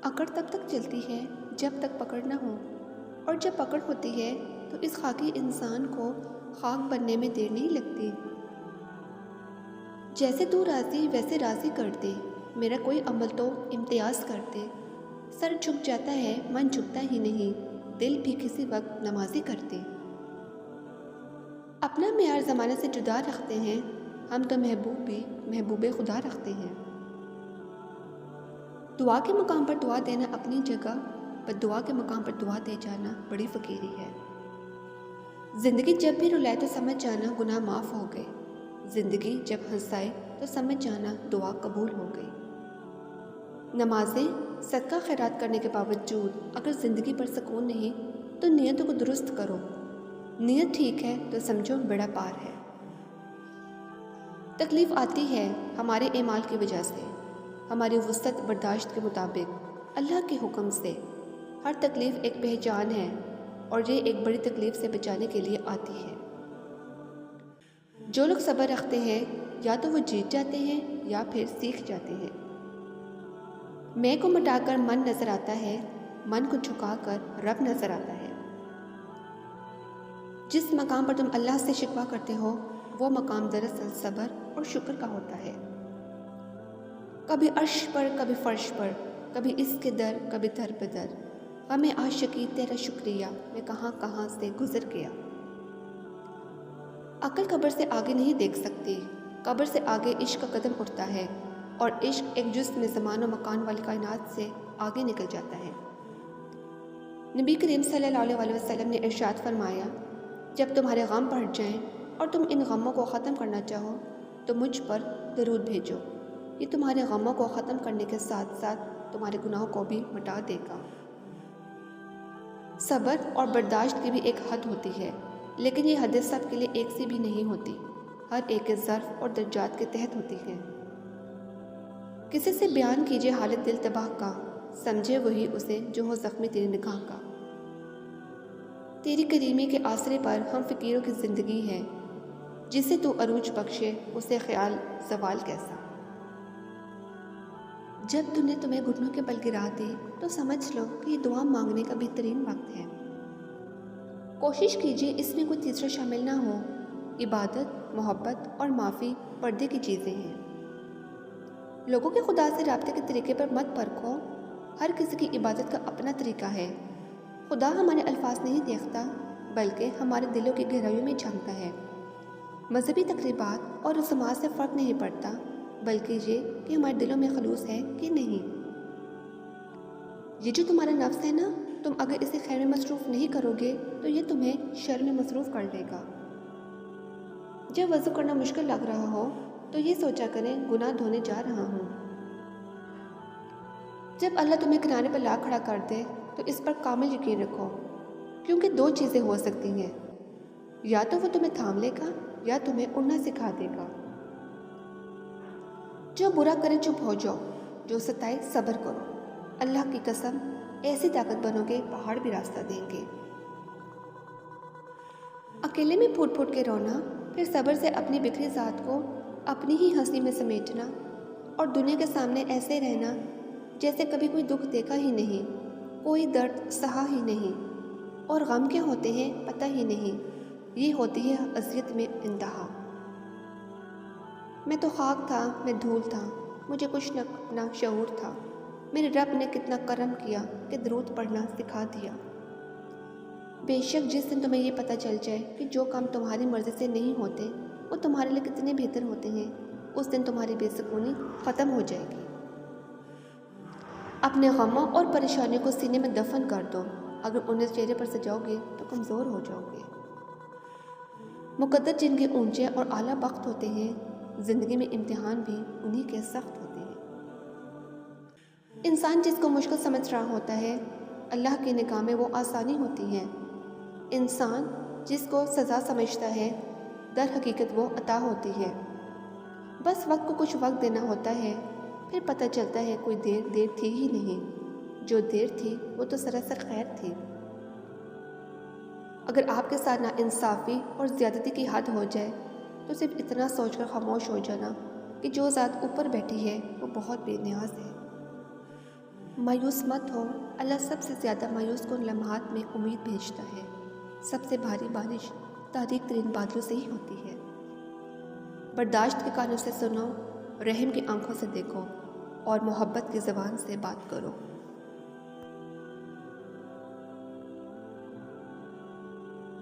اکڑ تب تک چلتی ہے جب تک پکڑ نہ ہو، اور جب پکڑ ہوتی ہے تو اس خاکی انسان کو خاک بننے میں دیر نہیں لگتی۔ جیسے تو راضی ویسے راضی کر دے، میرا کوئی عمل تو امتیاز کر دے۔ سر جھک جاتا ہے، من جھکتا ہی نہیں، دل بھی کسی وقت نمازی کر دے۔ اپنا معیار زمانے سے جدا رکھتے ہیں، ہم تو محبوب خدا رکھتے ہیں۔ دعا کے مقام پر دعا دینا اپنی جگہ، بد دعا کے مقام پر دعا دے جانا بڑی فقیری ہے۔ زندگی جب بھی رلائے تو سمجھ جانا گناہ معاف ہو گئے، زندگی جب ہنسائے تو سمجھ جانا دعا قبول ہو گئی۔ نمازیں، صدقہ خیرات کرنے کے باوجود اگر زندگی پر سکون نہیں تو نیتوں کو درست کرو، نیت ٹھیک ہے تو سمجھو بیڑا پار ہے۔ تکلیف آتی ہے ہمارے اعمال کی وجہ سے، ہماری وسعت برداشت کے مطابق، اللہ کے حکم سے۔ ہر تکلیف ایک پہچان ہے، اور یہ ایک بڑی تکلیف سے بچانے کے لیے آتی ہے۔ جو لوگ صبر رکھتے ہیں یا تو وہ جیت جاتے ہیں یا پھر سیکھ جاتے ہیں۔ میں کو مٹا کر من نظر آتا ہے، من کو جھکا کر رب نظر آتا ہے۔ جس مقام پر تم اللہ سے شکوہ کرتے ہو وہ مقام دراصل صبر اور شکر کا ہوتا ہے۔ کبھی عرش پر، کبھی فرش پر، کبھی اس کے در، کبھی در بدر، غم عاشقی تیرا شکریہ میں کہاں کہاں سے گزر گیا۔ عقل قبر سے آگے نہیں دیکھ سکتی، قبر سے آگے عشق کا قدم اٹھتا ہے، اور عشق ایک جسم زمان و مکان والی کائنات سے آگے نکل جاتا ہے۔ نبی کریم صلی اللہ علیہ وسلم نے ارشاد فرمایا، جب تمہارے غم بڑھ جائیں اور تم ان غموں کو ختم کرنا چاہو تو مجھ پر درود بھیجو، یہ تمہارے غموں کو ختم کرنے کے ساتھ ساتھ تمہارے گناہوں کو بھی مٹا دے گا۔ صبر اور برداشت کی بھی ایک حد ہوتی ہے، لیکن یہ حدیں سب کے لیے ایک سی بھی نہیں ہوتی، ہر ایک کے ظرف اور درجات کے تحت ہوتی ہیں۔ کسی سے بیان کیجیے حالت دل تباہ کا، سمجھے وہی اسے جو ہو زخمی تیری نگاہ کا۔ تیری کریمی کے آسرے پر ہم فقیروں کی زندگی ہے، جسے تو عروج بخشے اسے خیال زوال کیسا۔ جب نے تمہیں گھٹنوں کے بل گرا دی تو سمجھ لو کہ یہ دعا مانگنے کا بہترین وقت ہے۔ کوشش کیجیے اس میں کوئی تیسرا شامل نہ ہو، عبادت، محبت اور معافی پردے کی چیزیں ہیں۔ لوگوں کے خدا سے رابطے کے طریقے پر مت پرکھو، ہر کسی کی عبادت کا اپنا طریقہ ہے۔ خدا ہمارے الفاظ نہیں دیکھتا بلکہ ہمارے دلوں کی گہرائیوں میں جھانکتا ہے۔ مذہبی تقریبات اور رسومات سے فرق نہیں پڑتا، بلکہ یہ کہ ہمارے دلوں میں خلوص ہے کہ نہیں۔ یہ جو تمہارا نفس ہے نا، تم اگر اسے خیر میں مصروف نہیں کرو گے تو یہ تمہیں شر میں مصروف کر دے گا۔ جب وضو کرنا مشکل لگ رہا ہو تو یہ سوچا کریں گناہ دھونے جا رہا ہوں۔ جب اللہ تمہیں کنارے پر لا کھڑا کر دے تو اس پر کامل یقین رکھو، کیونکہ دو چیزیں ہو سکتی ہیں، یا تو وہ تمہیں تھام لے گا یا تمہیں اڑنا سکھا دے گا۔ جو برا کرے چپ ہو جاؤ، جو ستائے صبر کرو، اللہ کی قسم ایسی طاقت بنو گے پہاڑ بھی راستہ دیں گے۔ اکیلے میں پھوٹ پھوٹ کے رونا، پھر صبر سے اپنی بکھری ذات کو اپنی ہی ہنسی میں سمیٹنا، اور دنیا کے سامنے ایسے رہنا جیسے کبھی کوئی دکھ دیکھا ہی نہیں، کوئی درد سہا ہی نہیں، اور غم کیا ہوتے ہیں پتہ ہی نہیں، یہ ہوتی ہے اذیت میں انتہا۔ میں تو خاک تھا، میں دھول تھا، مجھے کچھ نہ شعور تھا، میرے رب نے کتنا کرم کیا کہ درود پڑھنا سکھا دیا۔ بے شک جس دن تمہیں یہ پتہ چل جائے کہ جو کام تمہاری مرضی سے نہیں ہوتے وہ تمہارے لیے کتنے بہتر ہوتے ہیں، اس دن تمہاری بے سکونی ختم ہو جائے گی۔ اپنے غموں اور پریشانیوں کو سینے میں دفن کر دو، اگر انہیں چہرے پر سجاؤ گے تو کمزور ہو جاؤ گے۔ مقدر جن کے اونچے اور اعلیٰ بخت ہوتے ہیں، زندگی میں امتحان بھی انہی کے سخت ہوتے ہیں۔ انسان جس کو مشکل سمجھ رہا ہوتا ہے، اللہ کی نگاہ میں وہ آسانی ہوتی ہے۔ انسان جس کو سزا سمجھتا ہے، در حقیقت وہ عطا ہوتی ہے۔ بس وقت کو کچھ وقت دینا ہوتا ہے، پھر پتہ چلتا ہے کوئی دیر تھی ہی نہیں، جو دیر تھی وہ تو سراسر خیر تھی۔ اگر آپ کے ساتھ ناانصافی اور زیادتی کی حد ہو جائے تو صرف اتنا سوچ کر خاموش ہو جانا کہ جو ذات اوپر بیٹھی ہے وہ بہت بے نیاز ہے۔ مایوس مت ہو، اللہ سب سے زیادہ مایوس کن لمحات میں امید بھیجتا ہے۔ سب سے بھاری بارش تاریک ترین بادلوں سے ہی ہوتی ہے۔ برداشت کے کانوں سے سنو، رحم کی آنکھوں سے دیکھو اور محبت کی زبان سے بات کرو۔